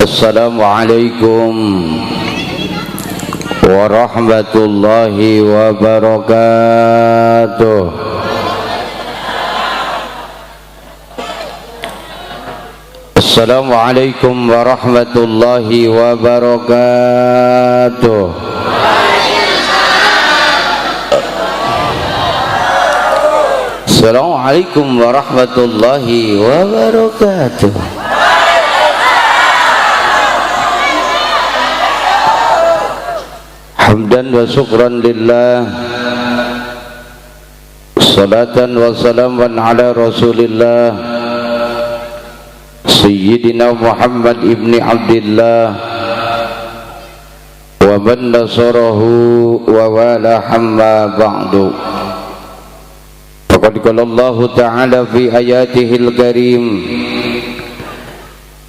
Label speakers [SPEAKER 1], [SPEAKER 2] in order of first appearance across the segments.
[SPEAKER 1] Assalamualaikum warahmatullahi wabarakatuh. Assalamualaikum warahmatullahi wabarakatuh. Assalamualaikum warahmatullahi wabarakatuh. Hamdan wa syukran lillah, salatan wa salaman ala rasulillah Sayyidina Muhammad ibni Abdillah wa man nasarahu wa wala hamma ba'du. Faqad qala Allah ta'ala fi ayatihil karim,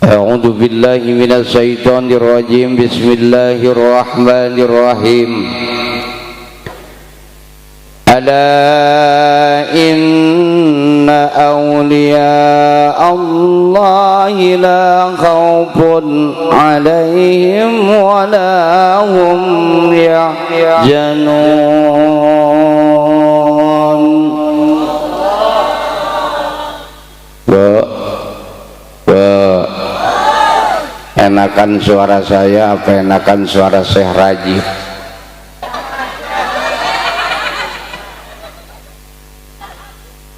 [SPEAKER 1] A'udzu billahi minasy syaithanir rajim. Bismillahirrahmanirrahim. Ala inna awliya Allahi la khaufun 'alaihim wa la hum yahzanun. Enakan suara saya apa enakan suara Syekh Rajib?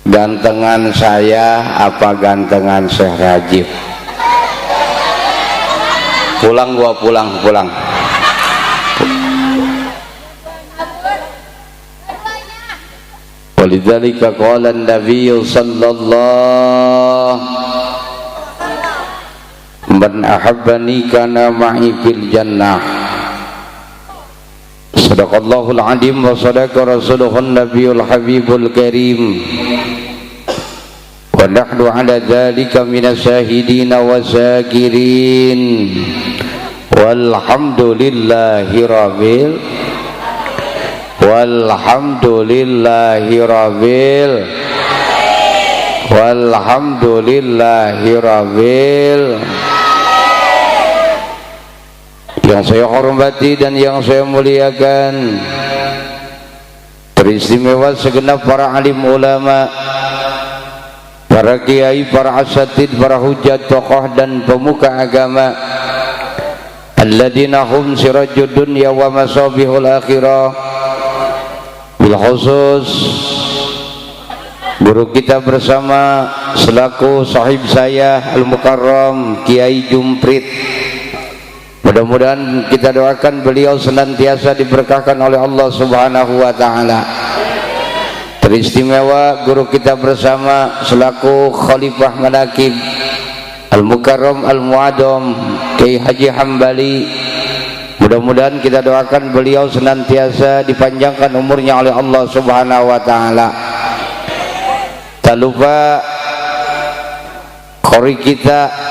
[SPEAKER 1] Gantengan saya apa gantengan Syekh Rajib? Pulang gua pulang. Walidzalika qala an-nabiy sallallahu man ahabbani kana ma'i fil jannah. Sadaqallahul adim wa sadaqa rasuluhun nabiyul habibul karim. Wa nahnu ala dhalika minas syahidina wa syakirin. Walhamdulillahi rabbil. Yang saya hormati dan yang saya muliakan, teristimewa segenap para alim ulama, para kiai, para asatid, para hujat, tokoh dan pemuka agama, alladzina hum sirajud dunya wa masabihul akhirah. Bil khusus guru kita bersama selaku sahib saya Al-Mukarram Kiai Jumprit. Mudah-mudahan kita doakan beliau senantiasa diberkahkan oleh Allah Subhanahu wa taala. Teristimewa guru kita bersama selaku Khalifah Manaqib Al-Mukarram Al-Mu'adham Kiai Haji Hambali. Mudah-mudahan kita doakan beliau senantiasa dipanjangkan umurnya oleh Allah Subhanahu wa taala. Tak lupa qori kita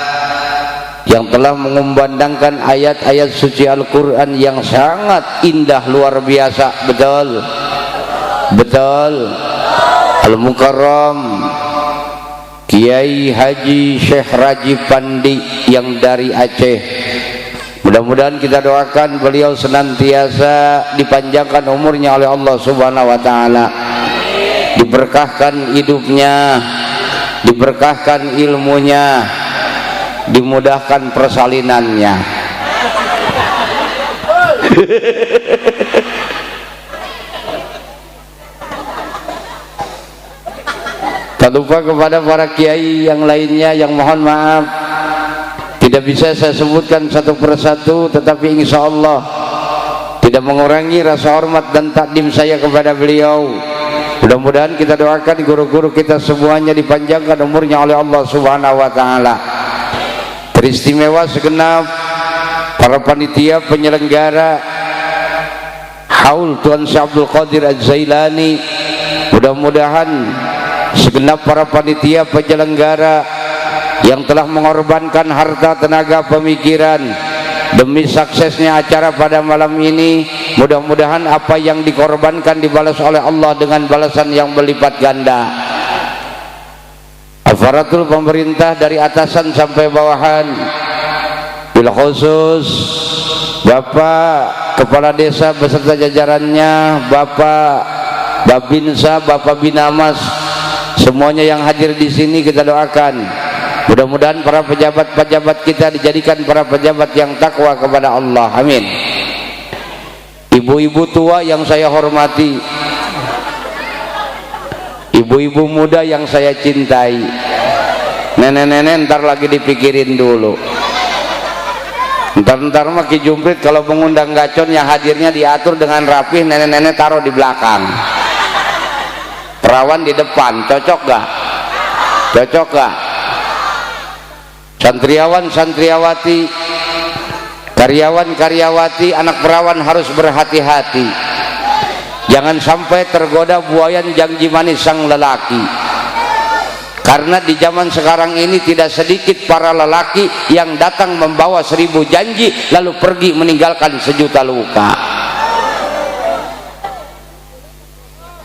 [SPEAKER 1] yang telah mengumandangkan ayat-ayat suci Al-Quran yang sangat indah luar biasa. Betul. Al-Mukarram Kiai Haji Syekh Rajib Pandi yang dari Aceh. Mudah-mudahan kita doakan beliau senantiasa dipanjangkan umurnya oleh Allah Subhanahu wa taala, diberkahkan hidupnya, diberkahkan ilmunya, dimudahkan persalinannya. Tak lupa kepada para kiai yang lainnya yang mohon maaf tidak bisa saya sebutkan satu persatu, tetapi insya Allah tidak mengurangi rasa hormat dan takdim saya kepada beliau. Mudah-mudahan kita doakan guru-guru kita semuanya dipanjangkan umurnya oleh Allah Subhanahu wa taala. Teristimewa segenap para panitia penyelenggara Haul Tuan Syekh Abdul Qadir Az-Zailani. Mudah-mudahan segenap para panitia penyelenggara yang telah mengorbankan harta, tenaga, pemikiran demi suksesnya acara pada malam ini, mudah-mudahan apa yang dikorbankan dibalas oleh Allah dengan balasan yang berlipat ganda. Aparatur pemerintah dari atasan sampai bawahan, bil khusus Bapak Kepala Desa beserta jajarannya, Bapak Babinsa, Bapak Binamas, semuanya yang hadir di sini kita doakan. Mudah-mudahan para pejabat-pejabat kita dijadikan para pejabat yang takwa kepada Allah. Amin. Ibu-ibu tua yang saya hormati, ibu-ibu muda yang saya cintai, nenek-nenek ntar lagi dipikirin dulu. Ntar mah Ki Jumprit kalau mengundang gacon yang hadirnya diatur dengan rapih, nenek-nenek taruh di belakang, perawan di depan, cocok gak? Cocok gak? Santriawan santriawati, karyawan karyawati, anak perawan harus berhati-hati, jangan sampai tergoda buayan janji manis sang lelaki. Karena di zaman sekarang ini tidak sedikit para lelaki yang datang membawa 1000 janji lalu pergi meninggalkan 1.000.000 luka.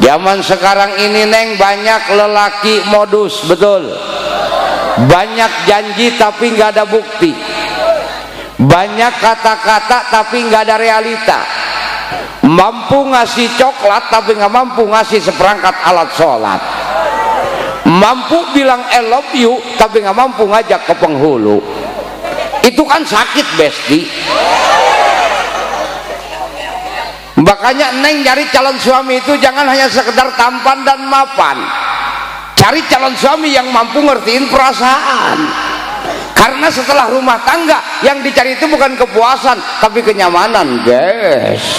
[SPEAKER 1] Zaman sekarang ini Neng banyak lelaki modus, betul. Banyak janji tapi nggak ada bukti. Banyak kata-kata tapi nggak ada realita. Mampu ngasih coklat tapi nggak mampu ngasih seperangkat alat sholat. Mampu bilang I love you tapi nggak mampu ngajak ke penghulu. Itu kan sakit, Besti. Makanya Neng cari calon suami itu jangan hanya sekedar tampan dan mapan. Cari calon suami yang mampu ngertiin perasaan. Karena setelah rumah tangga yang dicari itu bukan kepuasan tapi kenyamanan, guys.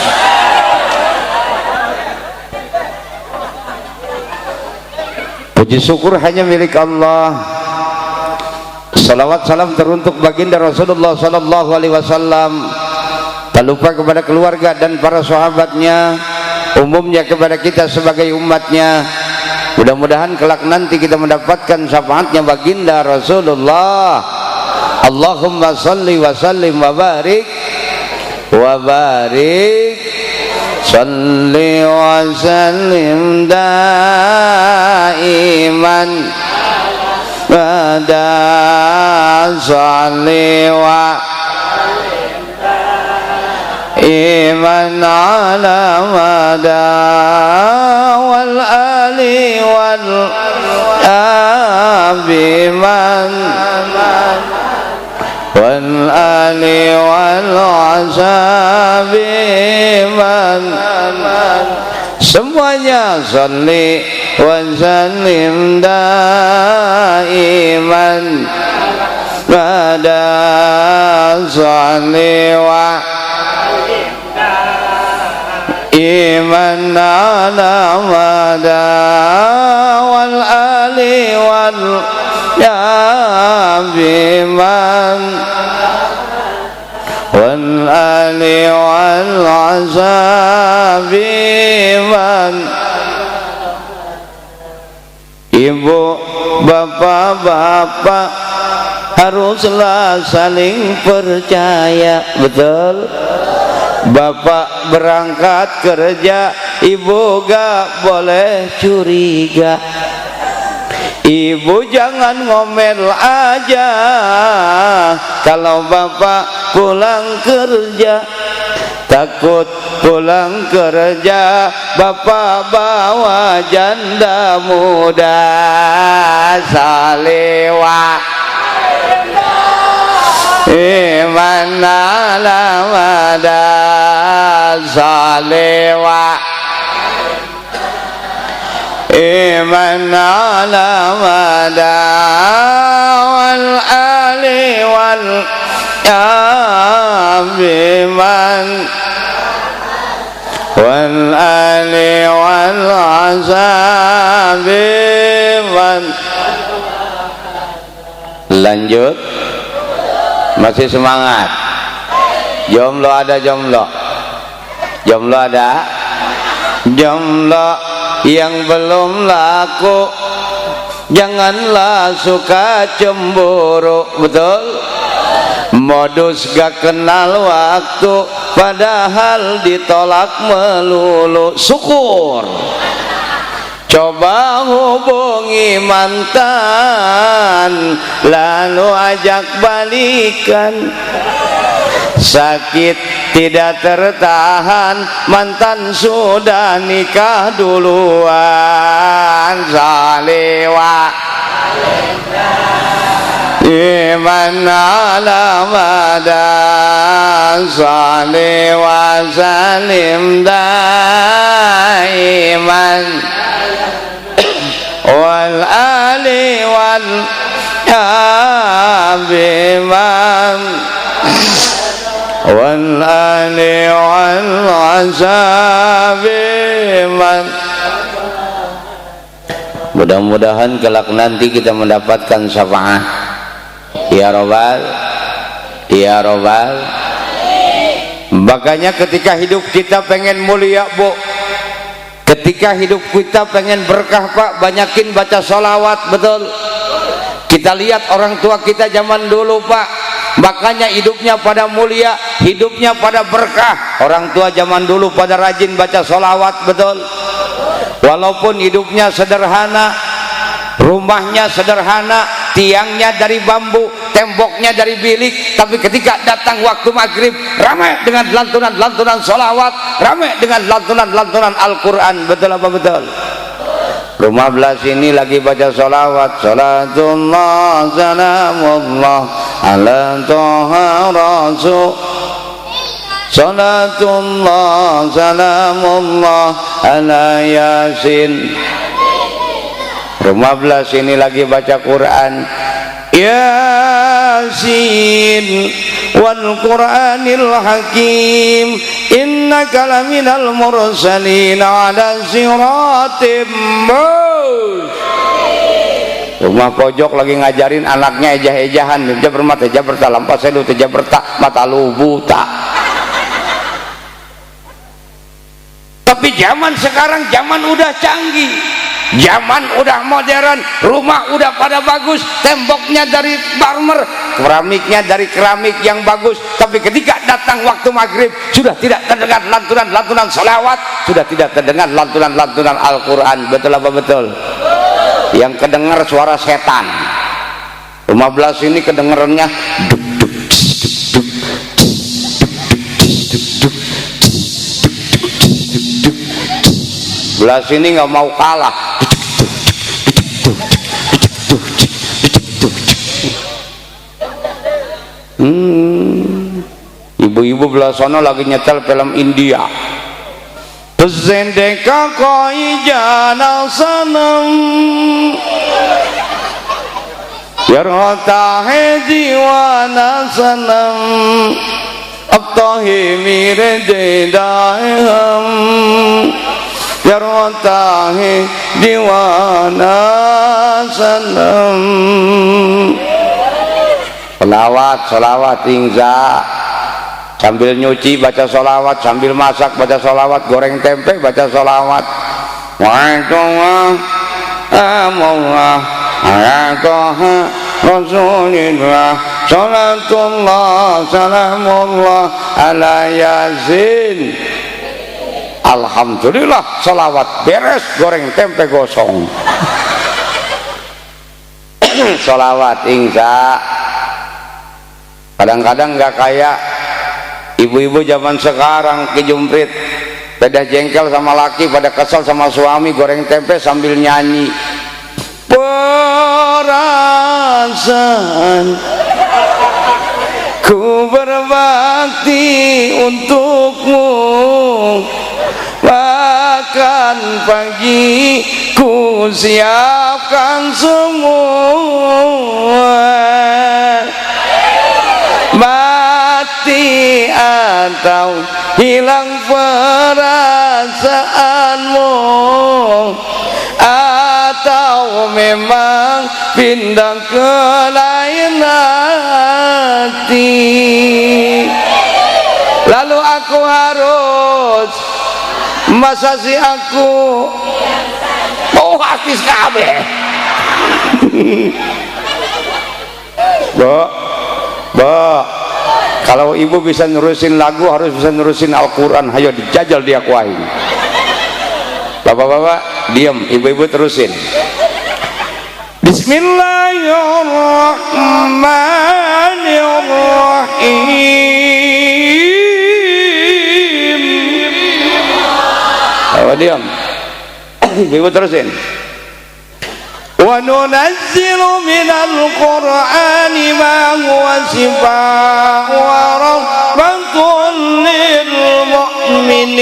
[SPEAKER 1] Puji syukur hanya milik Allah. Salawat salam teruntuk baginda Rasulullah sallallahu alaihi wasallam. Tak lupa kepada keluarga dan para sahabatnya, umumnya kepada kita sebagai umatnya. Mudah-mudahan kelak nanti kita mendapatkan syafaatnya baginda Rasulullah. Allahumma salli wa sallim wa barik salli wa sallim daiman bada salli wa iman ala mada wal ali wal abiman wal ali wal asabiman semuanya salli wa sallim daiman bada salli wa iman ala mada wal ali wal yabiman wal ali wal asabiman. Ibu bapak-bapak haruslah saling percaya, betul. Bapak berangkat kerja, ibu gak boleh curiga. Ibu jangan ngomel aja kalau bapak pulang kerja. Takut pulang kerja bapak bawa janda muda. Salewa iman ala mada salewa iman ala mada wal ali wal abiman wal ali wal asabiman. Lanjut. Masih semangat? Jomblo ada jomblo? Jomblo ada? Jomblo yang belum laku janganlah suka cemburu, betul? Modus gak kenal waktu padahal ditolak melulu. Syukur. Coba hubungi mantan lalu ajak balikan. sakit tidak tertahan, mantan sudah nikah duluan. Saliwa iman ala madan, saliwa salim daiman, wal ali wal abiman, wal ali wal asabiman. Mudah-mudahan kelak nanti kita mendapatkan syafaat ya robbal, ya robbal. Makanya ketika hidup kita pengen mulia bu, ketika hidup kita pengen berkah pak, banyakin baca sholawat. Betul, kita lihat orang tua kita zaman dulu pak, makanya hidupnya pada mulia, hidupnya pada berkah. Orang tua zaman dulu pada rajin baca sholawat. Betul, walaupun hidupnya sederhana, rumahnya sederhana, tiangnya dari bambu, temboknya dari bilik, tapi ketika datang waktu maghrib ramai dengan lantunan-lantunan sholawat, ramai dengan lantunan-lantunan Al-Quran. Betul apa betul? Rumah belah sini lagi baca sholawat, sholatullah salamullah ala toha rasul, sholatullah salamullah ala yasin. Rumah belah sini lagi baca Quran, Yasin wal Qur'anil Hakim innaka laminal mursalin ala siratim mustaqim. Rumah pojok lagi ngajarin anaknya ejah-ejahan, jabar mata jabar talam paselu jabar tak mata lubuta. Tapi zaman sekarang zaman udah canggih, zaman udah modern, rumah udah pada bagus, temboknya dari marmer, keramiknya dari keramik yang bagus, tapi ketika datang waktu maghrib sudah tidak terdengar lantunan-lantunan salawat, sudah tidak terdengar lantunan-lantunan Al-Quran. Betul apa betul? Yang kedengar suara setan. Rumah belah sini kedengarannya duk duk duk duk, belah sini nggak mau kalah. Ibu-ibu belah sono lagi nyetel film India. Zendeka koi jana sanam yarhata hai diwana sanam abtahi mire dedaham yarhata hai diwana sanam. Sholawat ingza, sambil nyuci baca sholawat, sambil masak baca sholawat, goreng tempe baca sholawat. Wa'alaikumsalam ala toha rasulillah sholatullah salamullah ala yasin. Alhamdulillah sholawat beres, goreng tempe gosong. Sholawat ingza. Kadang-kadang nggak kayak ibu-ibu zaman sekarang kejumprit, pada jengkel sama laki, pada kesal sama suami, goreng tempe sambil nyanyi. Perasaan ku berbakti untukmu, makan pagi ku siapkan semua, mati atau hilang perasaanmu, atau memang pindah ke lain hati, lalu aku harus masa si aku mau habis kabeh. Kalau ibu bisa nerusin lagu harus bisa nerusin Al-Quran. Hayo dijajal dia kuahin. Bapak-bapak diam, ibu-ibu terusin. Bismillahirrahmanirrahim. diam. Ibu terusin. Wa nunazzilu minal Qur'ani ma huwa shifaa'un wa rahmatun lil mu'minin.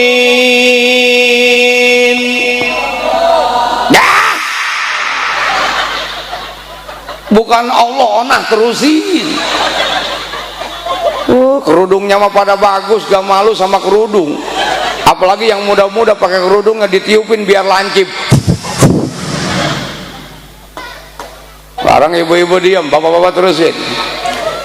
[SPEAKER 1] Dah. Bukan Allah, nah terusin. Kerudungnya mah pada bagus, gak malu sama kerudung. Apalagi yang muda-muda pakai kerudungnya ditiupin biar lancip. Sekarang ibu-ibu diam, bapak-bapak terusin.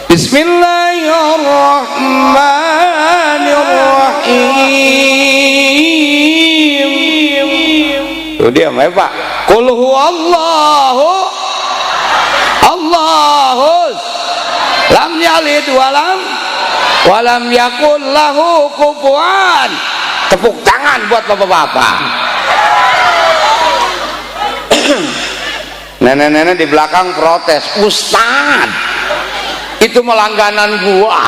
[SPEAKER 1] Bismillahirrahmanirrahim. Tuh diam ya Pak. Qul huwallahu Allahus lam yalid walam yakul lahu kufuwan. Tepuk tangan buat bapak-bapak. Nenek-nenek di belakang protes, Ustaz itu melangganan gua.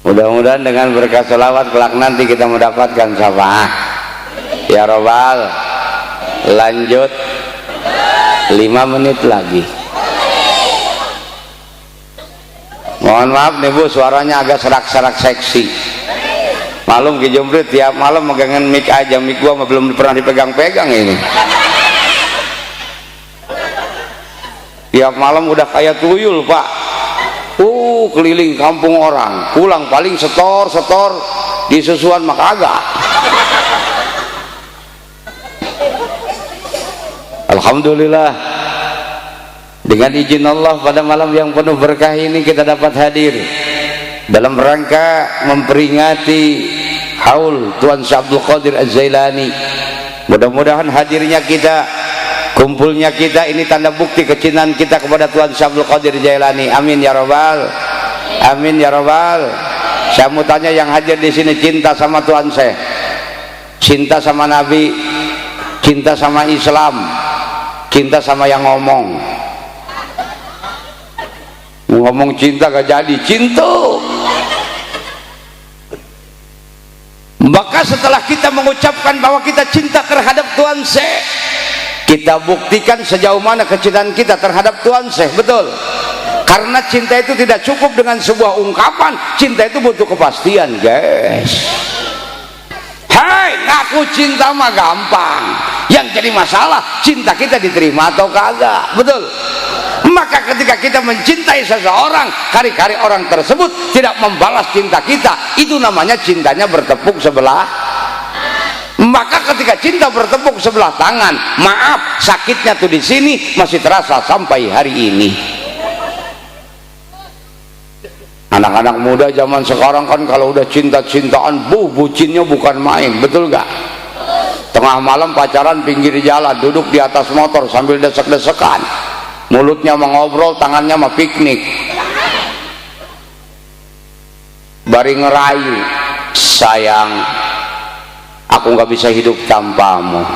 [SPEAKER 1] Mudah-mudahan dengan berkat selawat kelak nanti kita mendapatkan syafaat. Ya Robbal, lanjut 5 menit lagi. Mohon maaf nih Bu, suaranya agak serak-serak seksi. Malum Ki Jumprit tiap malam megangin mic aja, mic gua belum pernah dipegang-pegang ini. Tiap malam udah kayak tuyul Pak. Keliling kampung orang, pulang paling setor di susuan mah kagak. Alhamdulillah, dengan izin Allah pada malam yang penuh berkah ini kita dapat hadir dalam rangka memperingati haul Tuan Syekh Abdul Qadir Az-Zailani. Mudah-mudahan hadirnya kita, kumpulnya kita ini tanda bukti kecintaan kita kepada Tuan Syekh Abdul Qadir Az-Zailani. Amin ya Rabbal, amin ya Rabbal. Saya mau tanya yang hadir di sini cinta sama Tuan Syekh, cinta sama Nabi, cinta sama Islam, cinta sama yang ngomong. Ngomong cinta gak jadi, cinta. Maka setelah kita mengucapkan bahwa kita cinta terhadap Tuan Syekh, kita buktikan sejauh mana kecintaan kita terhadap Tuan Syekh. Betul, karena cinta itu tidak cukup dengan sebuah ungkapan. Cinta itu butuh kepastian guys. Hai, ngaku cinta mah gampang, yang jadi masalah cinta kita diterima atau kagak. Betul. Maka ketika kita mencintai seseorang, kali-kali orang tersebut tidak membalas cinta kita, itu namanya cintanya bertepuk sebelah. Maka ketika cinta bertepuk sebelah tangan, maaf, sakitnya tuh di sini masih terasa sampai hari ini. Anak-anak muda zaman sekarang kan kalau udah cinta-cintaan, bucinnya bukan main, betul gak? Tengah malam pacaran pinggir jalan, duduk di atas motor sambil desek-desekan, mulutnya mengobrol, tangannya mah piknik. Bari ngerayu, sayang, aku nggak bisa hidup tanpamu,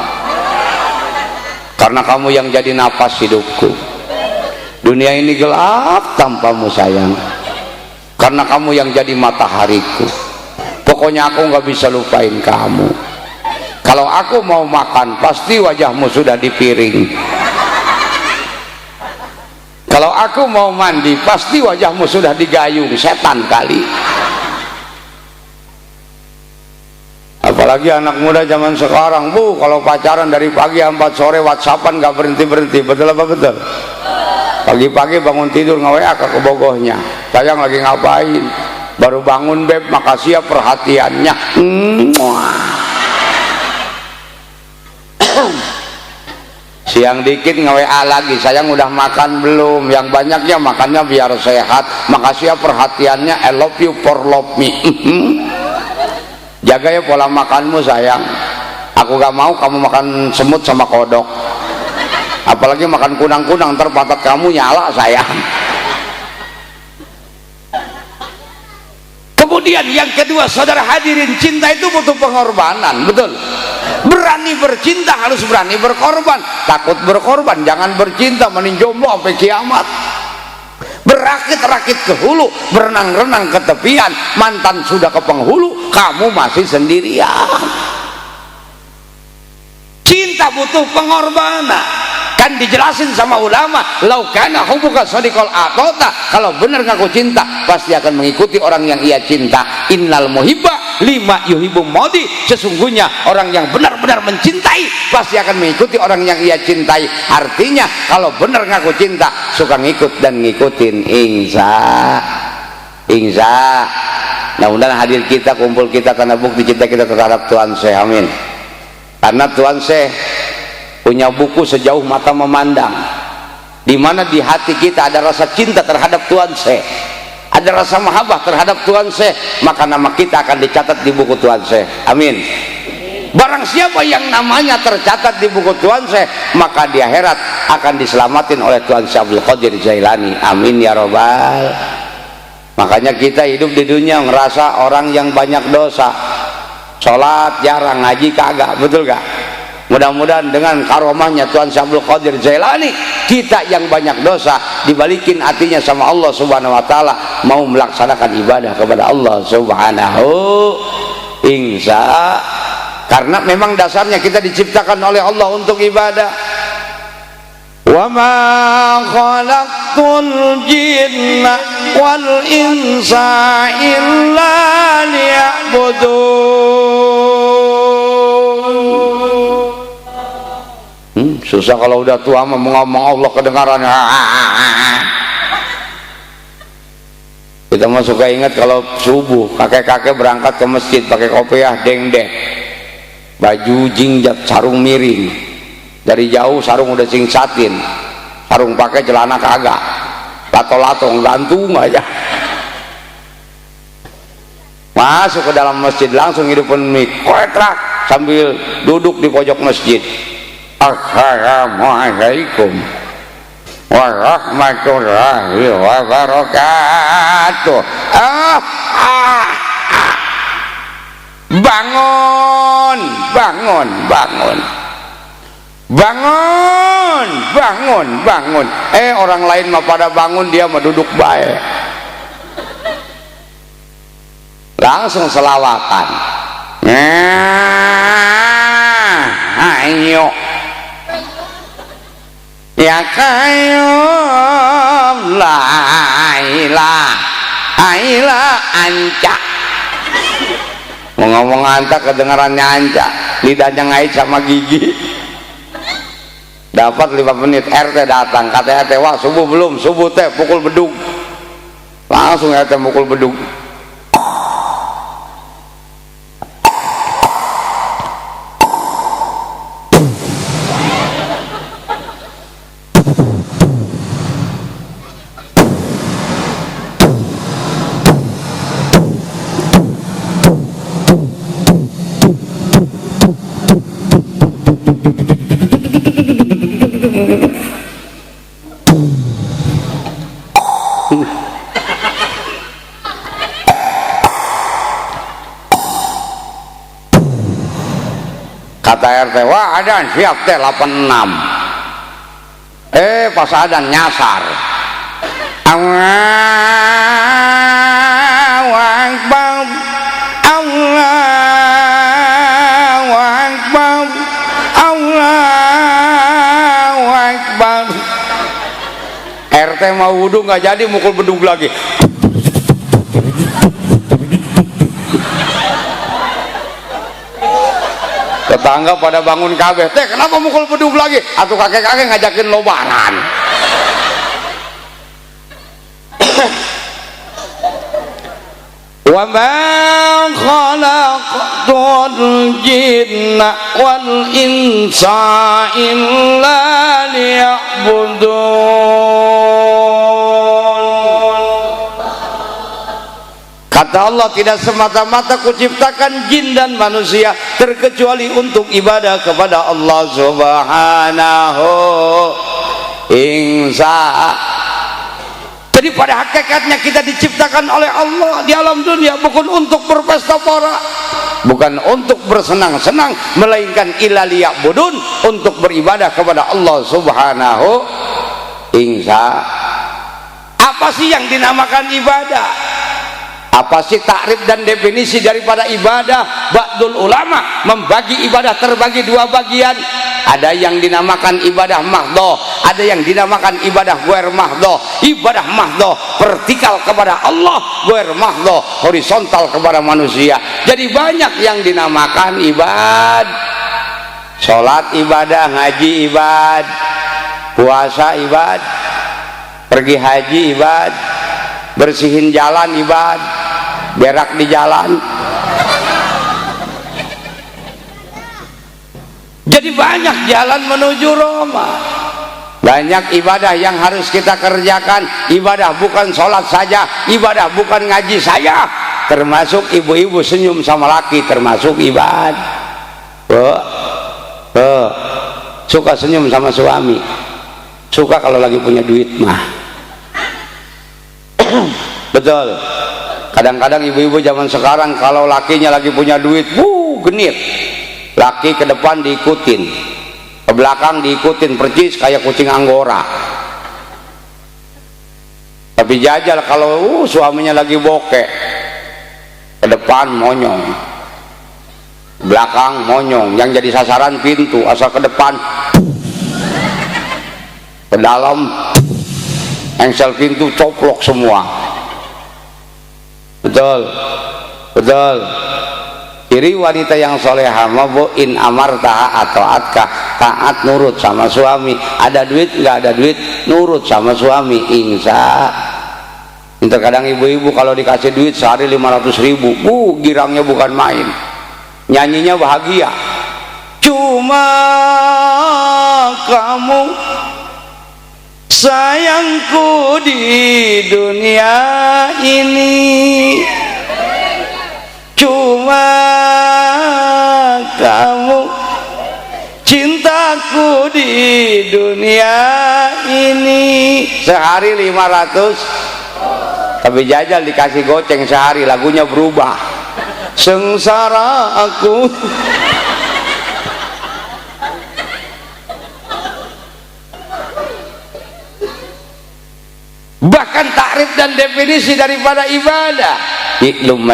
[SPEAKER 1] karena kamu yang jadi napas hidupku. Dunia ini gelap tanpamu sayang, karena kamu yang jadi matahariku. Pokoknya aku nggak bisa lupain kamu. Kalau aku mau makan, pasti wajahmu sudah di piring. Kalau aku mau mandi, pasti wajahmu sudah digayung. Setan kali. Apalagi anak muda zaman sekarang, Bu, kalau pacaran dari pagi sampai sore WhatsAppan nggak berhenti-berhenti. Betul apa betul? Pagi-pagi bangun tidur nge-WA ke bogohnya, sayang lagi ngapain? Baru bangun beb, makasih ya perhatiannya. Siang dikit nge-WA lagi, sayang udah makan belum? Yang banyaknya makannya biar sehat, makasih ya perhatiannya, I love you for love me. Jaga ya pola makanmu sayang, aku gak mau kamu makan semut sama kodok, apalagi makan kunang-kunang, ntar patat kamu nyala sayang. Kemudian yang kedua, saudara hadirin, cinta itu butuh pengorbanan. Betul, berani bercinta harus berani berkorban. Takut berkorban, jangan bercinta mending jomblo sampai kiamat. berakit-rakit ke hulu, berenang-renang ke tepian, mantan sudah ke penghulu, kamu masih sendirian. Cinta butuh pengorbanan. Kan dijelasin sama ulama, lau kana hubbuka shadiqal atota, kalau benar ngaku cinta pasti akan mengikuti orang yang ia cinta. Innal muhibba lima yuhibbu modi, sesungguhnya orang yang benar-benar mencintai pasti akan mengikuti orang yang ia cintai. Artinya kalau benar ngaku cinta suka ngikut dan ngikutin. Insya mudah-mudahan hadir kita, kumpul kita karena bukti cinta kita terhadap Tuhan Syekh. Amin. Karena Tuhan Syekh punya buku Sejauh Mata Memandang, di mana di hati kita ada rasa cinta terhadap Tuhan Syekh, ada rasa mahabbah terhadap Tuhan Syekh, maka nama kita akan dicatat di buku Tuhan Syekh. Amin. Barang siapa yang namanya tercatat di buku Tuhan Syekh, maka di akhirat akan diselamatin oleh Tuhan Syekh Abdul Qadir Jailani. Amin ya robbal. Makanya kita hidup di dunia ngerasa orang yang banyak dosa, sholat jarang, ngaji kagak, betul gak? Mudah-mudahan dengan karomahnya Tuhan Syekh Abdul Qadir Jailani, kita yang banyak dosa dibalikin hatinya sama Allah Subhanahu wa taala, mau melaksanakan ibadah kepada Allah Subhanahu. Insya, karena memang dasarnya kita diciptakan oleh Allah untuk ibadah. Wa ma khalaqtul jinna wal insa illa liya'budun. Susah kalau udah tua mah ngomong Allah kedengarannya. Kita mah suka ingat kalau subuh kakek-kakek berangkat ke masjid pakai kopiah deng-deng, baju jingjat, sarung miring, dari jauh sarung udah singsatin, sarung pakai celana kagak, lato-lato gantung aja, masuk ke dalam masjid langsung hidupin mik, koetrak sambil duduk di pojok masjid. Assalamualaikum warahmatullahi wabarakatuh. Bangun, bangun, bangun, bangun, bangun, bangun. Orang lain mah pada bangun, dia mah duduk baik. Langsung selawatan. Ayo ya kayyum la ilaha anca. Mau ngomong anta kedengarannya anca, lidahnya ngait sama gigi. Dapat 5 menit RT datang, katanya teh wah subuh belum, subuh teh pukul bedug. Langsung RT pukul bedug. Kata RT, wah adan siap teh 86. Pas adan nyasar. Allahu Akbar, Allahu Akbar, Allahu Akbar. RT mau wudhu nggak jadi, mukul bedug lagi. Tetangga pada bangun kabeh, teh kenapa mukul bedug lagi? Atau kakek-kakek ngajakin lobaran. Wa ma khalaqtul jinna wal insa illa liya'budun. Kata Allah, tidak semata-mata kuciptakan jin dan manusia terkecuali untuk ibadah kepada Allah Subhanahu. Insya. Jadi pada hakikatnya kita diciptakan oleh Allah di alam dunia bukan untuk berpesta pora, bukan untuk bersenang-senang, melainkan illa liya'budun, untuk beribadah kepada Allah Subhanahu. Insya. Apa Apa sih yang dinamakan ibadah? Apa sih takrif dan definisi daripada ibadah? Ba'dul ulama membagi ibadah terbagi dua bagian. Ada yang dinamakan ibadah mahdhah, ada yang dinamakan ibadah ghair mahdhah. Ibadah mahdhah vertikal kepada Allah, ghair mahdhah horizontal kepada manusia. Jadi banyak yang dinamakan ibadah. Salat ibadah, ngaji ibadah, puasa ibadah, pergi haji ibadah, bersihin jalan ibadah, berak di jalan. Jadi banyak jalan menuju Roma, banyak ibadah yang harus kita kerjakan. Ibadah bukan sholat saja, ibadah bukan ngaji saja, termasuk ibu-ibu senyum sama laki termasuk ibadah. Suka senyum sama suami, suka kalau lagi punya duit mah. Betul. Kadang-kadang ibu-ibu zaman sekarang kalau lakinya lagi punya duit, genit. Laki ke depan diikutin, ke belakang diikutin, percis kayak kucing Anggora. Tapi jajal kalau suaminya lagi bokek, ke depan monyong, belakang monyong. Yang jadi sasaran pintu, asal ke depan, ke dalam, engsel pintu coplok semua. Betul, betul. Ciri wanita yang solehah in amartaha atau atka, taat nurut sama suami. Ada duit nggak ada duit nurut sama suami. Insya. Terkadang ibu-ibu kalau dikasih duit sehari 500.000, girangnya bukan main. Nyanyinya bahagia. Cuma kamu sayangku di dunia ini, cuma kamu cintaku di dunia ini. Sehari 500, tapi jajal dikasih goceng sehari, lagunya berubah. Sengsara aku. Bahkan takrif dan definisi daripada ibadah,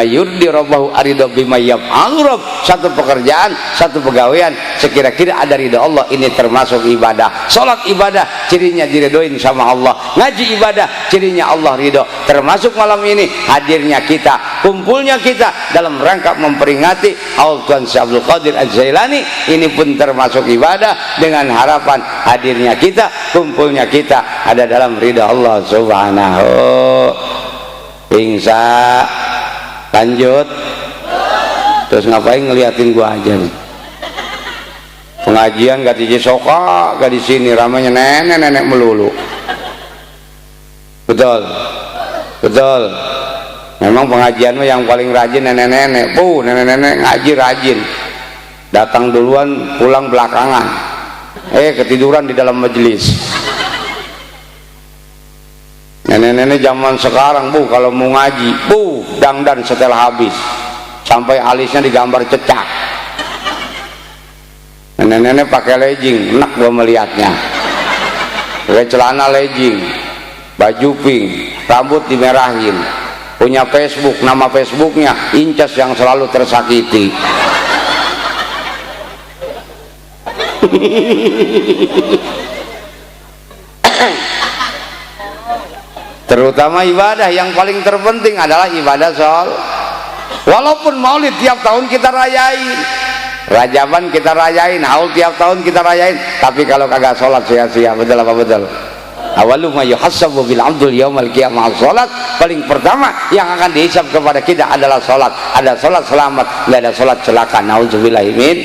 [SPEAKER 1] yurdi rabbahu arido bima yaf'alu rabb. Satu pekerjaan, satu pegawaian sekira-kira ada ridho Allah, ini termasuk ibadah. Salat ibadah, cirinya diridhoin sama Allah. Ngaji ibadah, cirinya Allah ridho. Termasuk malam ini hadirnya kita, kumpulnya kita dalam rangka memperingati Haul Tuan Syekh Abdul Qadir Az-Zailani, ini pun termasuk ibadah, dengan harapan hadirnya kita, kumpulnya kita ada dalam ridho Allah Subhanahu. Insya. Lanjut. Terus ngapain ngeliatin gua aja nih? Pengajian gak di Cisoka, gak di sini, ramanya nenek-nenek melulu. Betul, betul. Memang pengajian mah yang paling rajin nenek-nenek. Nenek-nenek ngaji rajin. Datang duluan, pulang belakangan. Ketiduran di dalam majelis. Nenek-nenek zaman sekarang kalau mau ngaji, dangdan setelah habis, sampai alisnya digambar cecak. Nenek-nenek pakai legging, enak gua melihatnya. Pakai celana legging, baju pink, rambut dimerahin, punya Facebook, nama Facebooknya Incas yang selalu tersakiti. Terutama ibadah yang paling terpenting adalah ibadah sholat. Walaupun maulid tiap tahun kita rayain, Rajaban kita rayain, haul tiap tahun kita rayain, tapi kalau kagak sholat sia-sia. Betul apa betul? Awalu ma yuhassabu bil abdul yaumal qiyamah sholat. Paling pertama yang akan dihisab kepada kita adalah sholat. Ada sholat selamat, nggak ada sholat celaka. Nauzubillahi min.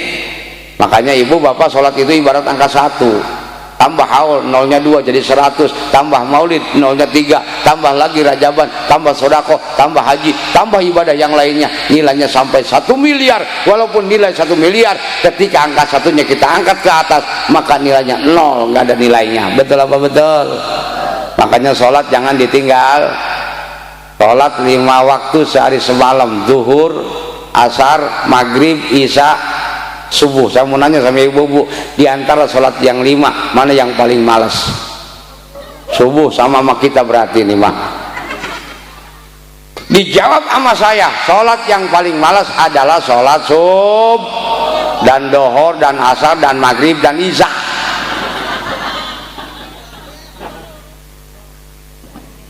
[SPEAKER 1] Makanya ibu bapak sholat itu ibarat angka 1, tambah haul nolnya 2 jadi 100, tambah maulid nolnya 3, tambah lagi rajaban, tambah sodako, tambah haji, tambah ibadah yang lainnya, nilainya sampai 1 miliar. Walaupun nilai 1 miliar, ketika angka satunya kita angkat ke atas, maka nilainya 0, nggak ada nilainya. Betul apa betul? Makanya sholat jangan ditinggal. Sholat 5 waktu sehari semalam, zuhur, asar, maghrib, isya, subuh. Saya mau nanya sama ibu-ibu, di antara sholat yang 5 mana yang paling malas? Subuh sama kita berarti nih mah. Dijawab sama saya, sholat yang paling malas adalah sholat sub dan dohor dan asar dan maghrib dan isya.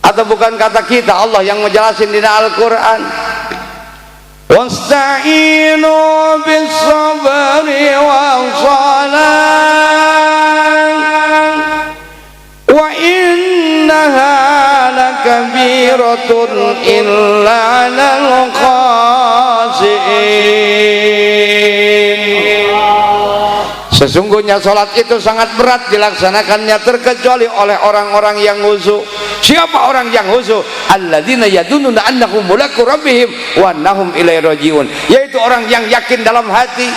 [SPEAKER 1] Atau bukan kata kita, Allah yang ngejelasin di Al-Quran, wasta'inu bis sabri wassalah wa innaha lakabiratun illa 'alal khashi'in. Sesungguhnya sholat itu sangat berat dilaksanakannya terkecuali oleh orang-orang yang khusyuk. Siapa orang yang khusyuk? Alladzina yadununa annahum mulaku rabbihim wa annahum ilaihi rajiun, yaitu orang yang yakin dalam hati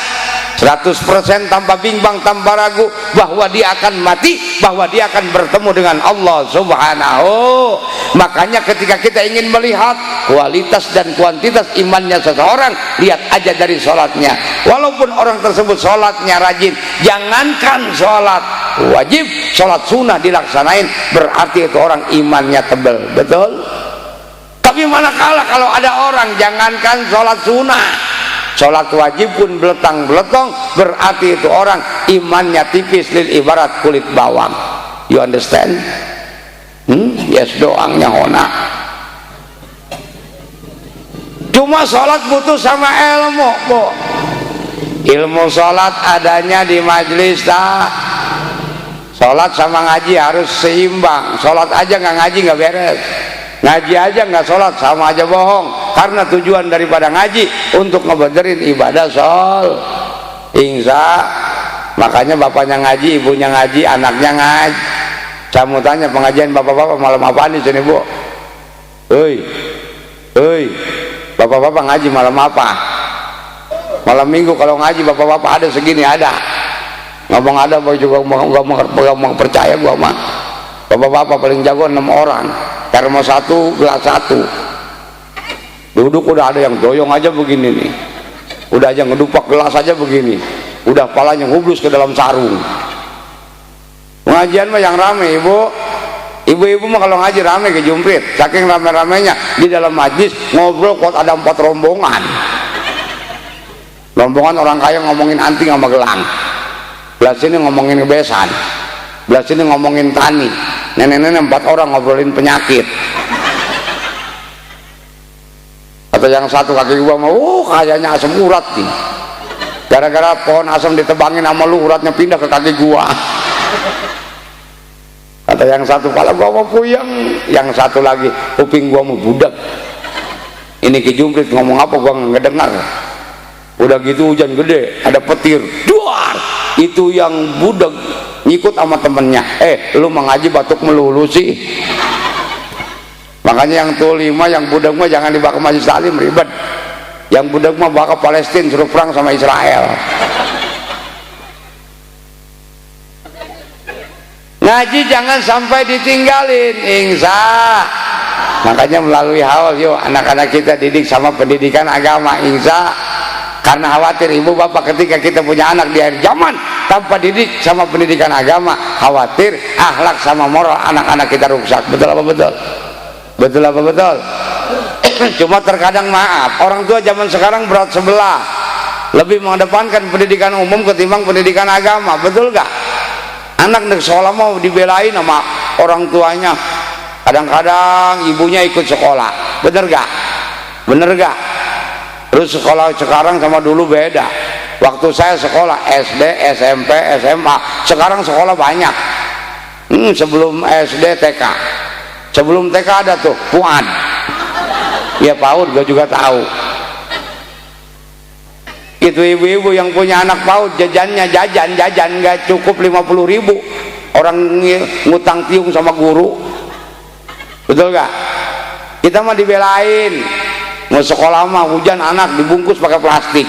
[SPEAKER 1] 100% tanpa bimbang, tanpa ragu bahwa dia akan mati, bahwa dia akan bertemu dengan Allah Subhanahu. Makanya ketika kita ingin melihat kualitas dan kuantitas imannya seseorang, lihat aja dari sholatnya. Walaupun orang tersebut sholatnya rajin, jangankan sholat wajib, sholat sunnah dilaksanain, berarti itu orang imannya tebal, betul? Tapi manakala kalau ada orang jangankan sholat sunnah, sholat wajib pun beletang-beletong, berarti itu orang imannya tipis, lil ibarat kulit bawang. You understand? Yes, doangnya hona. Cuma sholat butuh sama ilmu, Bu. Ilmu sholat adanya di majelis, tak? Sholat sama ngaji harus seimbang. Sholat aja nggak ngaji nggak beres, ngaji aja nggak sholat sama aja bohong. Karena tujuan daripada ngaji untuk ngebenerin ibadah insya. Makanya bapaknya ngaji, ibunya ngaji, anaknya ngaji. Saya mau tanya, pengajian bapak-bapak malam apa nih sini, Bu? Hei, bapak-bapak ngaji malam apa? Malam minggu. Kalau ngaji bapak-bapak ada segini, ada. Ngomong ada, boy juga nggak mau percaya gua mah. Bapak-bapak paling jago 6 orang, termos 1, gelas 1. Duduk udah ada yang doyong aja begini nih, udah aja ngedupak gelas aja begini, udah palanya ngublus ke dalam sarung. Pengajian mah yang rame, ibu-ibu mah kalau ngaji rame ke jumprit, saking rame-ramenya di dalam majlis ngobrol kok ada 4 rombongan. Rombongan orang kaya ngomongin anting sama gelang, belah sini ngomongin kebesan, belah sini ngomongin tani, nenek-nenek 4 orang ngobrolin penyakit. Atau yang satu kaki gua mau, kayaknya asam urat nih, gara-gara pohon asam ditebangin sama lu, uratnya pindah ke kaki gua. Kata yang satu, kepala gua mau puyeng. Yang satu lagi, kuping gua mau budak. Ini kejumprit ngomong apa gua nggak dengar. Udah gitu hujan gede, ada petir, duar. Itu yang budak ngikut sama temennya, lu mengaji batuk melulu sih. Makanya yang tulima, yang budak mah jangan dibawa ke Majelis Taklim, ribet. Yang budak mah bawa ke Palestina, suruh perang sama Israel. Ngaji jangan sampai ditinggalin, insya. Makanya melalui haul, yuk anak-anak kita didik sama pendidikan agama, insya. Karena khawatir ibu bapak ketika kita punya anak di akhir zaman tanpa didik sama pendidikan agama, khawatir akhlak sama moral anak-anak kita rusak. Betul apa betul? Betul apa betul? Cuma terkadang maaf, orang tua zaman sekarang berat sebelah, lebih mengedepankan pendidikan umum ketimbang pendidikan agama. Betul gak? Anak di sekolah mau dibelain sama orang tuanya, kadang-kadang ibunya ikut sekolah. Bener gak? Bener gak? Terus sekolah sekarang sama dulu beda. Waktu saya sekolah SD, SMP, SMA, sekarang sekolah banyak. Sebelum SD TK, sebelum TK ada tuh PUAD. Ya PAUD gue juga tahu. Itu ibu-ibu yang punya anak PAUD, jajan nggak cukup 50.000. Orang ngutang tiung sama guru. Betul gak? Kita mah dibelain. Mau sekolah mah hujan anak dibungkus pakai plastik.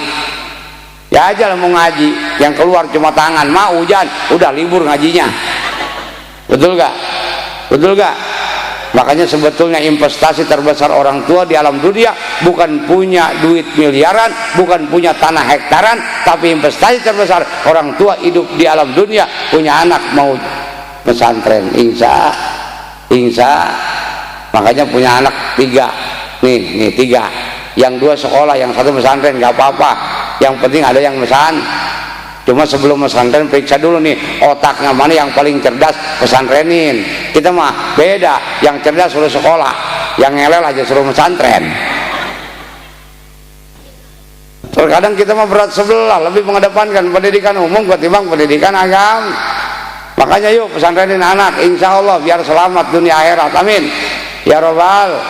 [SPEAKER 1] Ya aja lah mau ngaji, yang keluar cuma tangan, mah hujan udah libur ngajinya. Betul gak? Betul gak? Makanya sebetulnya investasi terbesar orang tua di alam dunia bukan punya duit miliaran, bukan punya tanah hektaran, tapi investasi terbesar orang tua hidup di alam dunia punya anak mau pesantren, insya. insya. Makanya punya anak 3 nih 3, yang 2 sekolah, yang 1 pesantren, nggak apa-apa, yang penting ada yang pesan. Cuma sebelum pesantren periksa dulu nih otaknya mana yang paling cerdas, pesantrenin. Kita mah beda, yang cerdas suruh sekolah, yang ngelel aja suruh pesantren. Terkadang kita mah berat sebelah, lebih mengedepankan pendidikan umum ketimbang pendidikan agama. Makanya yuk pesantrenin anak, insya Allah biar selamat dunia akhirat, amin ya robbal.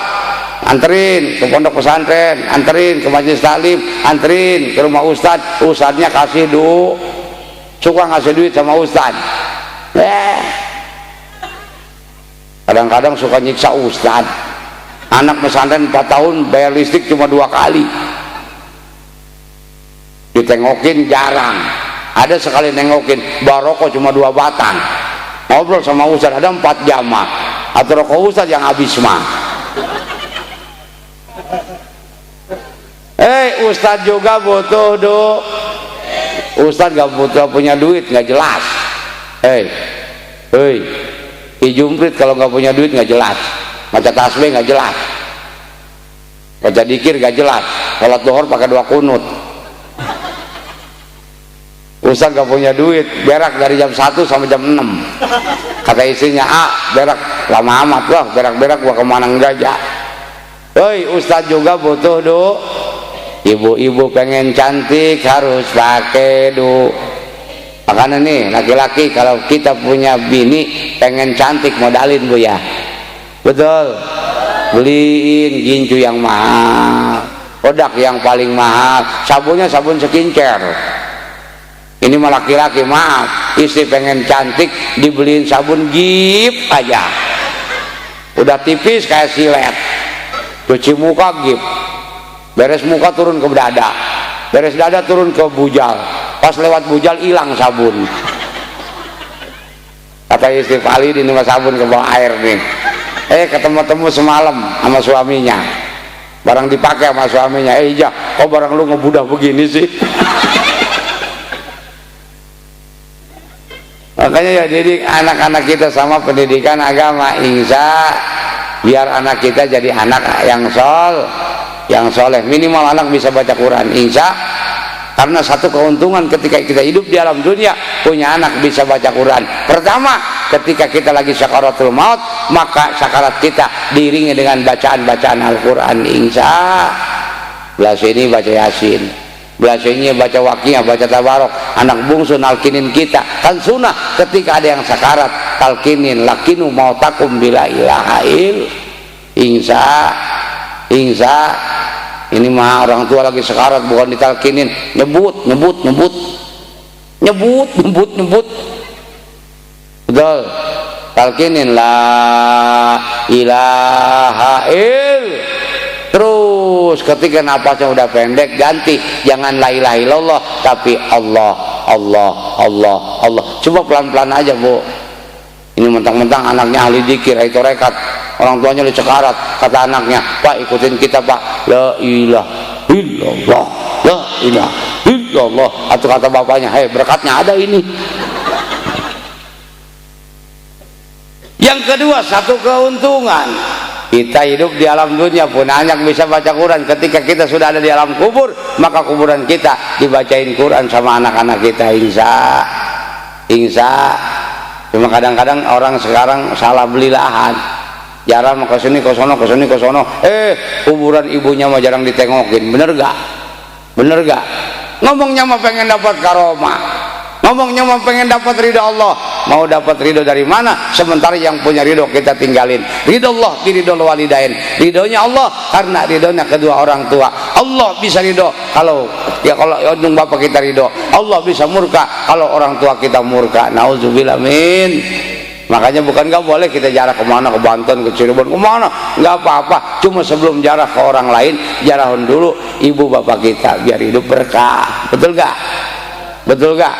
[SPEAKER 1] Anterin ke pondok pesantren, anterin ke majelis taklim, anterin ke rumah ustadz, ustadznya kasih suka ngasih duit sama ustadz. Kadang-kadang suka nyiksa ustadz. Anak pesantren 4 tahun bayar listrik cuma 2 kali, ditengokin jarang, ada sekali nengokin barokah cuma 2 batang. Ngobrol sama ustadz ada 4 jam atau rokok ustadz yang habis mah. Ustadz juga butuh ustadz gak butuh punya duit, nggak jelas. Jumprit kalau nggak punya duit nggak jelas, baca tasbih nggak jelas, baca dikir nggak jelas, sholat duhur pakai 2 kunut. Ustadz gak punya duit, berak dari jam 1 sampai jam 6. Kata istrinya, berak lama amat lah, berak-berak gua kemana gajah. Ustadz juga butuh ibu-ibu pengen cantik harus pakai makanya nih laki-laki kalau kita punya bini pengen cantik modalin bu ya, betul, beliin gincu yang mahal, kodak yang paling mahal, sabunnya sabun skincare. Ini mah laki-laki, maaf, istri pengen cantik dibeliin sabun Gip aja udah tipis kayak silet, cuci muka Gip, beres muka turun ke dada, beres dada turun ke bujal, pas lewat bujal hilang sabun. Kata istri Valid, ini mah sabun ke bawah air nih. Ketemu-temu semalam sama suaminya, barang dipakai sama suaminya, kok barang lu ngebudah begini sih. Makanya ya didik anak-anak kita sama pendidikan agama, insya biar anak kita jadi anak yang soleh, minimal anak bisa baca Quran, insya. Karena satu keuntungan ketika kita hidup di alam dunia punya anak bisa baca Quran. Pertama, ketika kita lagi sakaratul maut, maka sakarat kita diiringi dengan bacaan-bacaan Al-Quran, insya. Belah sini baca Yasin, belah sini baca Waqiah, baca Tabarok. Anak bungsu nalkinin kita, kan sunnah ketika ada yang sakarat, talkinin lakinu mautakum bila ilaha il, insya. Ini mah orang tua lagi sekarat bukan ditalkinin, nyebut, betul, talkinin la ilaha il. Terus ketika napasnya udah pendek ganti, jangan la ilaha illallah tapi Allah. Coba pelan-pelan aja bu. Ini mentang-mentang anaknya ahli dzikir, itu rekat, orang tuanya di sekarat, kata anaknya, Pak ikutin kita Pak, la ilaha illallah, la ilaha illallah. Atau kata bapaknya, berkatnya ada ini. Yang kedua, satu keuntungan, kita hidup di alam dunia pun anak bisa baca Quran. Ketika kita sudah ada di alam kubur, maka kuburan kita dibacain Quran sama anak-anak kita, insya. Cuma kadang-kadang orang sekarang salah beli lahan, jarang mau kesini ke sono, kuburan ibunya mah jarang ditengokin. Bener gak? Ngomongnya mah pengen dapat karomah, ngomongnya mah pengen dapat ridho Allah. Mau dapat ridho dari mana? Sementara yang punya ridho kita tinggalin. Ridho Allah di ridho walidain, ridhonya Allah karena ridhonya kedua orang tua. Allah bisa ridho kalau ujung bapak kita ridho, Allah bisa murka kalau orang tua kita murka. Nauzubillah min. Makanya bukan nggak boleh kita jarah kemana, ke Banten, ke Cirebon, kemana, nggak apa-apa. Cuma sebelum jarah ke orang lain, jarahun dulu ibu bapak kita biar hidup berkah. Betul gak?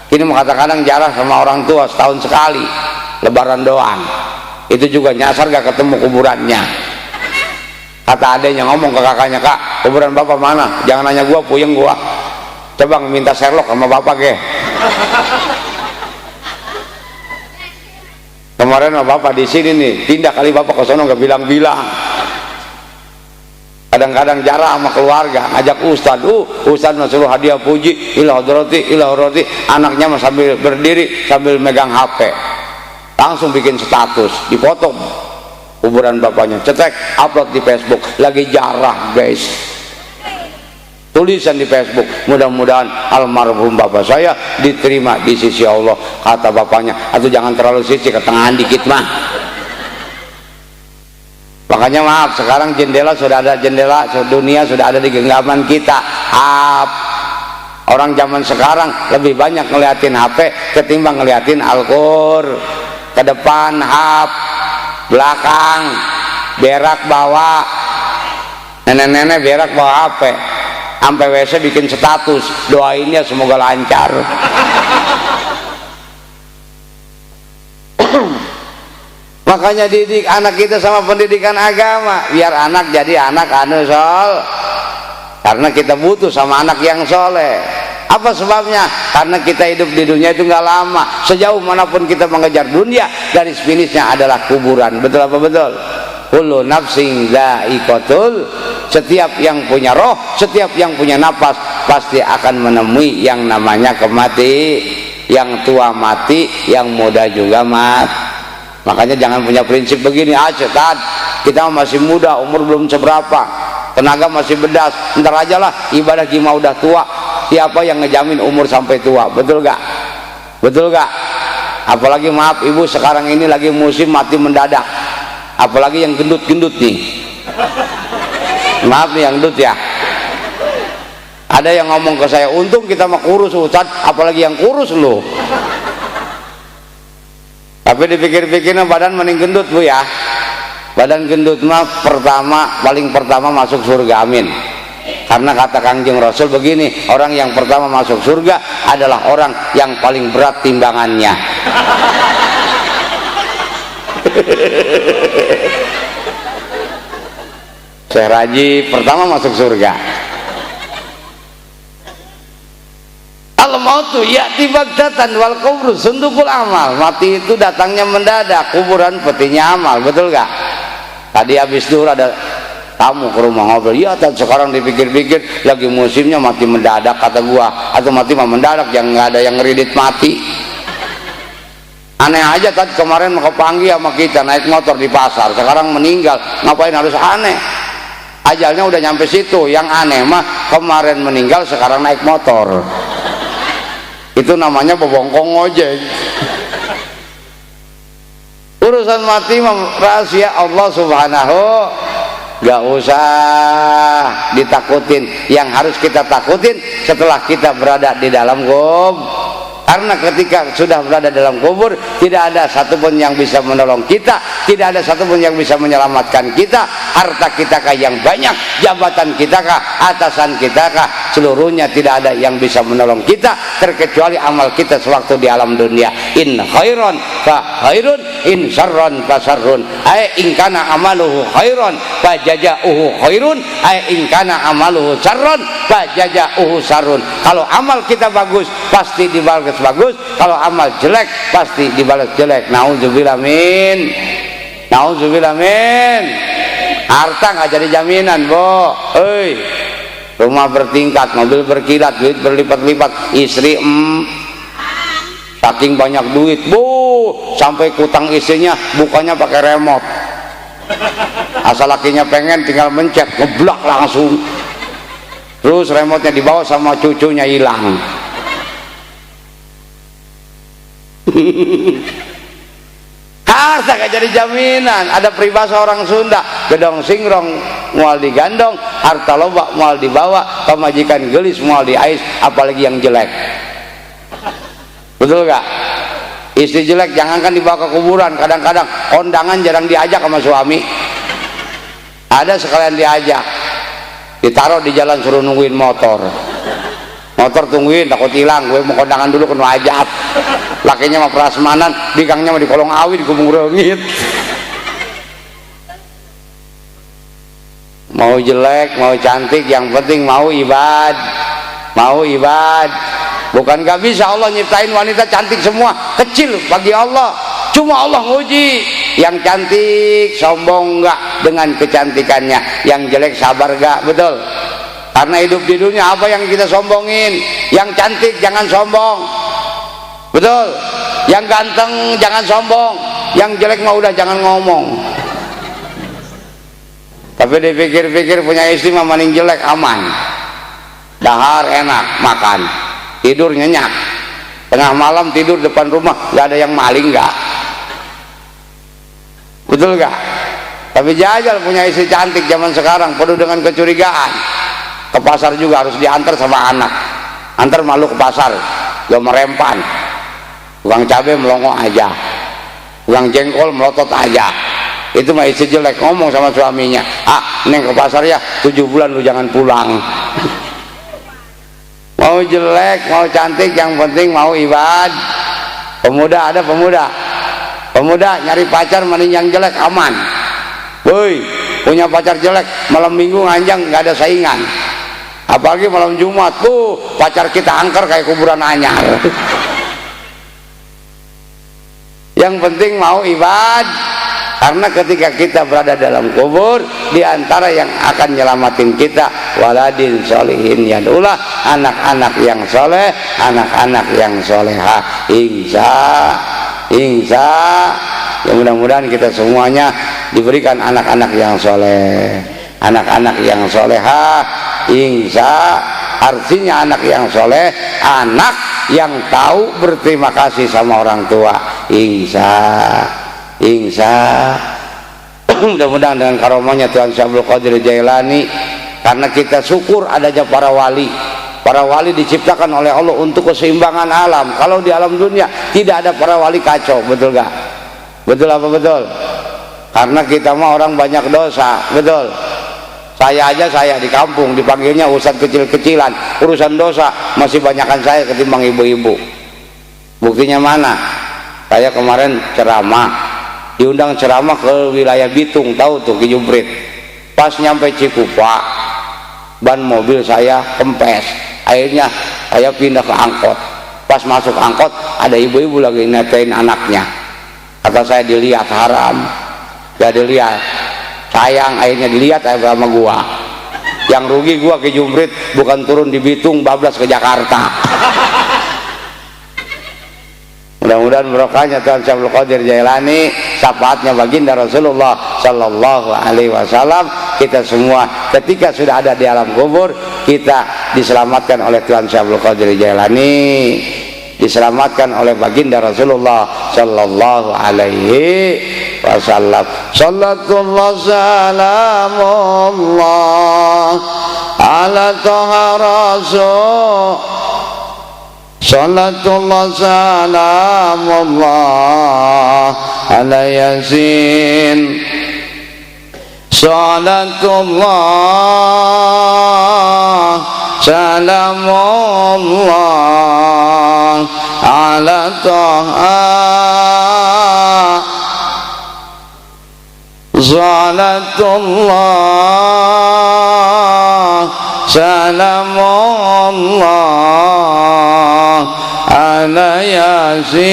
[SPEAKER 1] Ini kadang-kadang jarah sama orang tua setahun sekali, lebaran doang. Itu juga nyasar gak ketemu kuburannya. Kata adanya ngomong ke kakaknya, Kak kuburan bapak mana? Jangan nanya gua, puyeng gua. Coba minta Sherlock sama bapak ke. Kemarin bapak di sini nih, pindah kali bapak ke sono nggak bilang-bilang. Kadang-kadang jarang sama keluarga, ngajak ustad, ustad suruh hadiah puji, ila hadrati, anaknya mah sambil berdiri sambil megang HP, langsung bikin status, dipoto kuburan bapaknya, cetek, upload di Facebook, lagi jarah guys, tulisan di Facebook, mudah-mudahan almarhum bapak saya diterima di sisi Allah, kata bapaknya, atau jangan terlalu sisi, ketengahan dikit mah. Makanya maaf, sekarang jendela sudah ada, jendela dunia sudah ada di genggaman kita. Orang zaman sekarang lebih banyak ngeliatin HP ketimbang ngeliatin Al-Qur. Ke depan hap, belakang berak bawa, nenek-nenek berak bawa HP, sampai WC bikin status, doainnya semoga lancar. Makanya didik anak kita sama pendidikan agama, biar anak jadi anak sol. Karena kita butuh sama anak yang soleh. Apa sebabnya? Karena kita hidup di dunia itu nggak lama. Sejauh manapun kita mengejar dunia, garis finishnya adalah kuburan. Betul apa betul? Kullu nafsin dha'iqatul. Setiap yang punya roh, setiap yang punya napas pasti akan menemui yang namanya kemati. Yang tua mati, yang muda juga mati. Makanya jangan punya prinsip begini, setan, kita masih muda, umur belum seberapa, tenaga masih bedas, ntar aja lah ibadah kita udah tua. Siapa yang ngejamin umur sampai tua? Betul gak? Betul gak? Apalagi maaf ibu, sekarang ini lagi musim mati mendadak, apalagi yang gendut-gendut nih. Maaf nih yang gendut ya. Ada yang ngomong ke saya, untung kita mah kurus Ustaz, apalagi yang kurus loh. Tapi dipikir-pikirnya badan mending gendut bu ya. Badan gendut mah paling pertama masuk surga, amin. Karena kata Kangjeng Rasul begini, orang yang pertama masuk surga adalah orang yang paling berat timbangannya. Syekh Raji pertama masuk surga. Al-mautu ya'ti baghtatan wal kubru sundukul amal. Mati itu datangnya mendadak, kuburan petinya amal. Betul gak? Tadi habis duhur ada tamu ke rumah ngobrol, ya sekarang dipikir-pikir lagi musimnya mati mendadak kata gua, atau mati mah mendadak yang nggak ada yang ngeridit mati. Aneh aja, tadi kemarin kepanggil sama kita naik motor di pasar, sekarang meninggal, ngapain harus aneh? Ajalnya udah nyampe situ. Yang aneh mah kemarin meninggal sekarang naik motor, itu namanya bebongkong ojek. Urusan mati rahasia Allah subhanahu, gak usah ditakutin. Yang harus kita takutin setelah kita berada di dalam kubur. Karena ketika sudah berada dalam kubur, tidak ada satupun yang bisa menolong kita, tidak ada satupun yang bisa menyelamatkan kita. Harta kita kah yang banyak, jabatan kita kah, atasan kita kah, seluruhnya tidak ada yang bisa menolong kita terkecuali amal kita sewaktu di alam dunia. In khairon fa khairun, in syarron fa syarrun. Ai in kana amaluhu khairon fa jazauhu khairun, ai in kana amaluhu syarron fa jazauhu syarrun. Kalau amal kita bagus, pasti dibalas bagus. Kalau amal jelek, pasti dibalas jelek. Nauzubillah min. Nauzubillah min. Harta nggak jadi jaminan, Bo. Rumah bertingkat, mobil berkilat, duit berlipat-lipat, istri saking banyak duit, Bu, sampai kutang istrinya bukanya pakai remote. Asal lakinya pengen tinggal mencet, ngeblak langsung. Terus remote-nya dibawa sama cucunya hilang. Harta gak jadi jaminan. Ada peribahasa orang Sunda, gedong singrong mual digandong, harta loba mual dibawa, pemajikan gelis mual diais, apalagi yang jelek. Betul gak? Istri jelek jangankan dibawa ke kuburan, kadang-kadang kondangan jarang diajak sama suami. Ada sekalian diajak, ditaruh di jalan suruh nungguin motor. Motor tungguin, takut hilang, gue mau kondangan dulu kena ajab. Lakinya mah prasmanan, bikangnya mah di kolong awi, di gubung rengit. Mau jelek, mau cantik, yang penting mau ibad. Mau ibad. Bukan gak bisa Allah nyiptain wanita cantik semua, kecil bagi Allah. Cuma Allah nguji, yang cantik sombong enggak dengan kecantikannya, yang jelek sabar enggak? Betul. Karena hidup di dunia apa yang kita sombongin? Yang cantik jangan sombong. Betul. Yang ganteng jangan sombong, yang jelek mah udah jangan ngomong. Tapi dipikir-pikir punya istri mah maning jelek aman. Dahar enak makan, tidur nyenyak. Tengah malam tidur depan rumah, gak ada yang maling gak? Betul gak? Tapi jajal punya istri cantik zaman sekarang penuh dengan kecurigaan. Ke pasar juga harus diantar sama anak. Antar malu ke pasar, gak merempan. Tukang cabai melongo aja, tukang jengkol melotot aja. Itu mah istri jelek, ngomong sama suaminya, neng ke pasar ya 7 bulan lu jangan pulang. Mau jelek mau cantik yang penting mau ibadah. Pemuda ada pemuda nyari pacar mending yang jelek aman. Woi, punya pacar jelek malam minggu nganjang nggak ada saingan, apalagi malam Jumat pacar kita angker kayak kuburan anyar. Yang penting mau ibadah, karena ketika kita berada dalam kubur, diantara yang akan nyelamatin kita waladin solihin yadulah, anak-anak yang soleh, anak-anak yang soleha. Insya ya mudah-mudahan kita semuanya diberikan anak-anak yang soleh, anak-anak yang soleha. Insya artinya anak yang soleh, anak yang tahu berterima kasih sama orang tua. Insya mudah-mudahan dengan karomahnya Tuhan Syekh Abdul Qadir Jailani, karena kita syukur adanya para wali. Para wali diciptakan oleh Allah untuk keseimbangan alam. Kalau di alam dunia tidak ada para wali kacau, betul gak? Betul apa betul? Karena kita mah orang banyak dosa, betul. Saya aja di kampung dipanggilnya ustadz kecil-kecilan, urusan dosa masih banyakan saya ketimbang ibu-ibu. Buktinya mana? Saya kemarin ceramah, diundang ceramah ke wilayah Bitung, tahu tuh Ki Jubrit. Pas nyampe Cikupa, ban mobil saya kempes, akhirnya saya pindah ke angkot. Pas masuk angkot ada ibu-ibu lagi netain anaknya. Kata saya dilihat haram, ya dilihat, sayang akhirnya dilihat sama gua. Yang rugi gua Ki Jubrit, bukan turun di Bitung bablas ke Jakarta. Mudah-mudahan berkahnya Tuhan Syekh Abdul Qadir Jailani, syafaatnya baginda Rasulullah Sallallahu Alaihi Wasallam, kita semua ketika sudah ada di alam kubur kita diselamatkan oleh Tuhan Syekh Abdul Qadir Jailani, diselamatkan oleh baginda Rasulullah Sallallahu Alaihi Wasallam. Sallallahu salamullah ala toha rasul. Salatullah salamullah ala yasin. Salatullah salamullah ala taha. Salatullah salamullah ala yasin.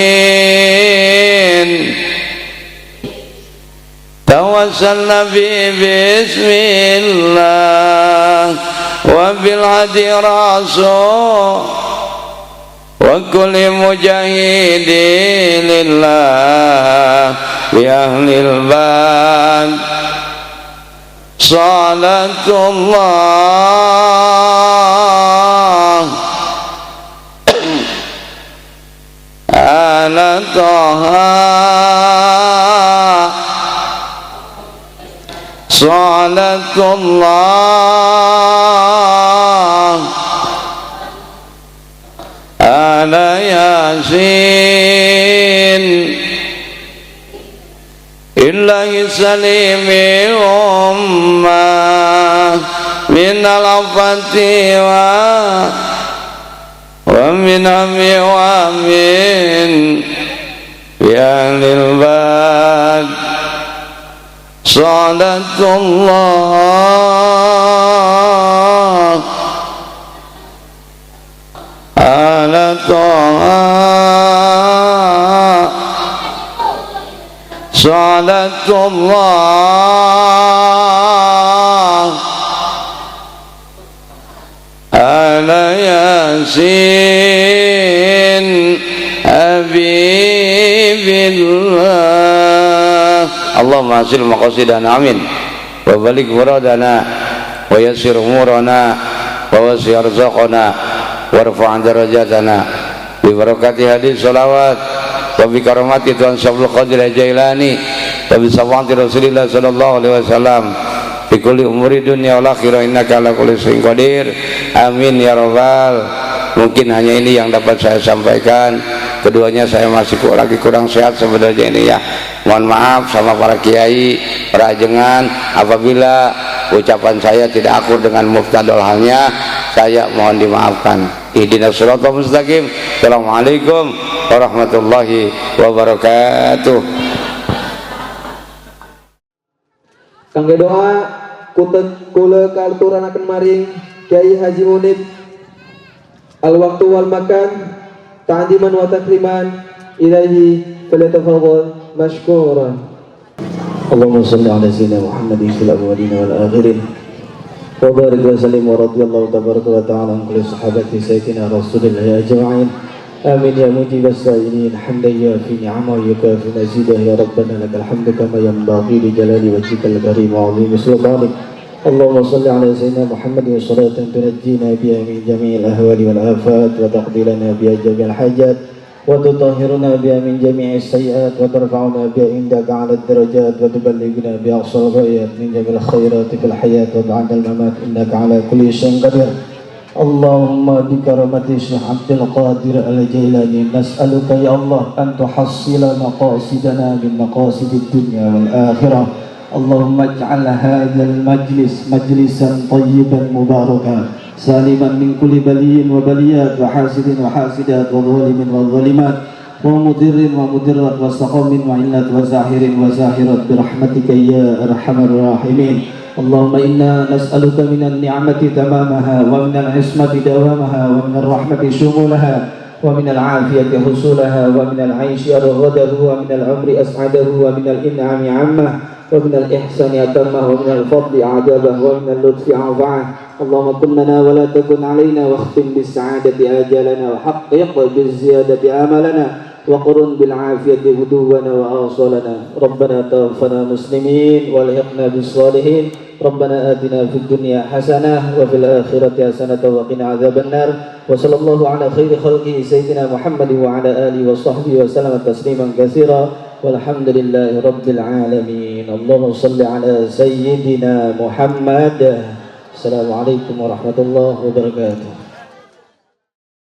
[SPEAKER 1] Tawassalna bismillah wa bil hadi rasul wa kulli mujahidin lillah bi ahlil bad. Salatullah ala taha. Salatullah ala yasin. Illahi salimi ummah minal afati wa min ami wa min ya lil bad. Salatullah ala taha. salatullah ala yasin habibillah. Allahumma hasil maqasidana amin wa balik muradana wa yassir umurana wa wasi' arzaqana warfa' darajatana bi barakati hadis salawat wa bi karamati Tuhan Syabul Qadir Jailani wa bi safati Rasulillah sallallahu alaihi wasallam fi kulli umuri dunya wal akhirah innaka ala kulli syai'in qadir. Amin ya rabbal. Mungkin hanya ini yang dapat saya sampaikan. Keduanya saya masih lagi kurang sehat sebenarnya ini ya. Mohon maaf sama para kiai, para ajengan apabila ucapan saya tidak akur dengan muftadul halnya, saya mohon dimaafkan. Ihdinas siratal mustaqim. Assalamualaikum warahmatullahi wabarakatuh.
[SPEAKER 2] Kangge doa kula katuranaken maring Kiai Haji Munib al waktu wal makan ta'diman wa takriman ilaihi falyatafadhal mashkuran. Allahumma shalli ala sayyidina Muhammadin fil awwalin wal akhirin wa barik wa sallim wa radiyallahu tabaraka wa ta'ala an kulli sahabati sayyidina Rasulillah ajma'in. Amin ya mujib as-sa'ilin hamdan yafi ni'amahu yukafi mazidah ya rabbana lakal hamdu kama yanbaghi li jalali wajhikal karim wa 'azimi sultanik. Allahumma salli ala sayyidina Muhammadin salatan tunajjina biha min jami'il ahwali wal afat wa taqdilana biha jami'al hajat wa tutahhiruna biha min jami'is sayyi'at wa tarfa'una biha indaka 'ala ad-darajat wa tuballighuna biha aqsal ghayat min jami'il khairati fil hayat wa ba'da al-mamat innaka 'ala kulli syai'in qadir. Allahumma bi karamati Syekh Abdul Qadir Al-Jailani nas'aluka ya Allah an tuhassila maqasidana min maqasidid dunya wal akhirah. Allahumma ij'al hadzal majlis majlisan tayyiban mubarakan saliman min kulli baliyyin wa baliyat wa hasidin wa hasidat wa zalimin wa zalimat wa mudirrin wa mudirrat wa saqamin wa illat wa zahirin wa zahirat bi rahmatika ya arhamar rahimin. Allahumma inna nas'aluka minan ni'mati tamamaha wa minal ismati dawamaha wa minar rahmati shumulaha wa minal afiyati husulaha wa minal 'aishi arghadahu wa minal 'umri as'adahu wa minal in'ami 'ammah wa minal ihsani atammahu wa minal fadli a'jabahu wa minal lutfi a'fa'ah. Allahumma kun lana wa la takun 'alaina wa khtim bis sa'adati ajalana wa haqqiq biz ziyadati amalana wa qurun bil 'afiyati huduwana wa asalana. Rabbana tawaffana muslimin walhiqna bis salihin. Rabbana atina fid dunya hasanah wa fil akhirati hasanah wa qina adzabannar. Wa sallallahu ala khairi khalqihi sayyidina Muhammadin wa ala alihi wa sahbihi wa sallama tasliman katsira. Walhamdulillahi rabbil alamin. Allahumma shalli ala sayyidina Muhammad. Assalamualaikum warahmatullahi wabarakatuh.